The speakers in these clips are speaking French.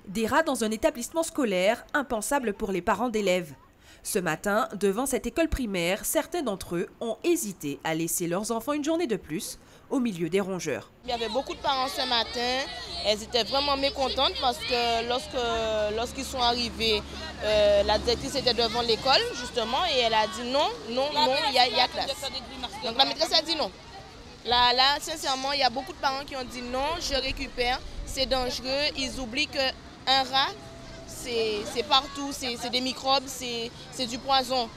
Des rats dans un établissement scolaire, impensable pour les parents d'élèves. Ce matin, devant cette école primaire, certains d'entre eux ont hésité à laisser leurs enfants une journée de plus au milieu des rongeurs. Il y avait beaucoup de parents ce matin, elles étaient vraiment mécontentes parce que lorsqu'ils sont arrivés, la directrice était devant l'école justement et elle a dit non, il y a classe. Donc la maîtresse a dit non. Là, sincèrement, il y a beaucoup de parents qui ont dit non, je récupère, c'est dangereux, ils oublient qu'un rat, c'est partout, c'est des microbes, c'est du poison.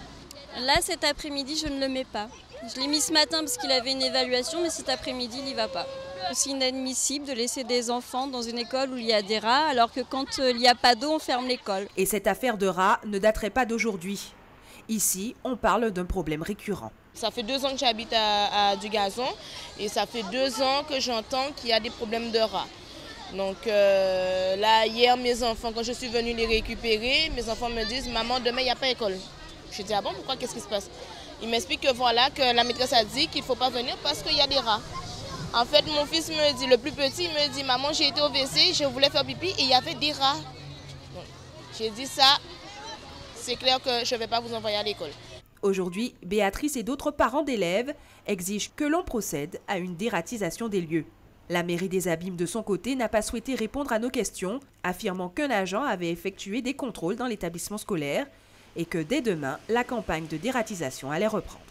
Là, cet après-midi, je ne le mets pas. Je l'ai mis ce matin parce qu'il avait une évaluation, mais cet après-midi, il n'y va pas. C'est inadmissible de laisser des enfants dans une école où il y a des rats, alors que quand il n'y a pas d'eau, on ferme l'école. Et cette affaire de rats ne daterait pas d'aujourd'hui. Ici, on parle d'un problème récurrent. Ça fait 2 ans que j'habite à Dugazon et ça fait 2 ans que j'entends qu'il y a des problèmes de rats. Donc là, hier, mes enfants, quand je suis venue les récupérer, mes enfants me disent « Maman, demain, il n'y a pas école ». Je dis « Ah bon, pourquoi? Qu'est-ce qui se passe ?» Ils m'expliquent que voilà, que la maîtresse a dit qu'il ne faut pas venir parce qu'il y a des rats. En fait, mon fils me dit, le plus petit, me dit « Maman, j'ai été au WC, je voulais faire pipi et il y avait des rats. » J'ai dit ça, c'est clair que je ne vais pas vous envoyer à l'école. Aujourd'hui, Béatrice et d'autres parents d'élèves exigent que l'on procède à une dératisation des lieux. La mairie des Abîmes, de son côté, n'a pas souhaité répondre à nos questions, affirmant qu'un agent avait effectué des contrôles dans l'établissement scolaire et que dès demain, la campagne de dératisation allait reprendre.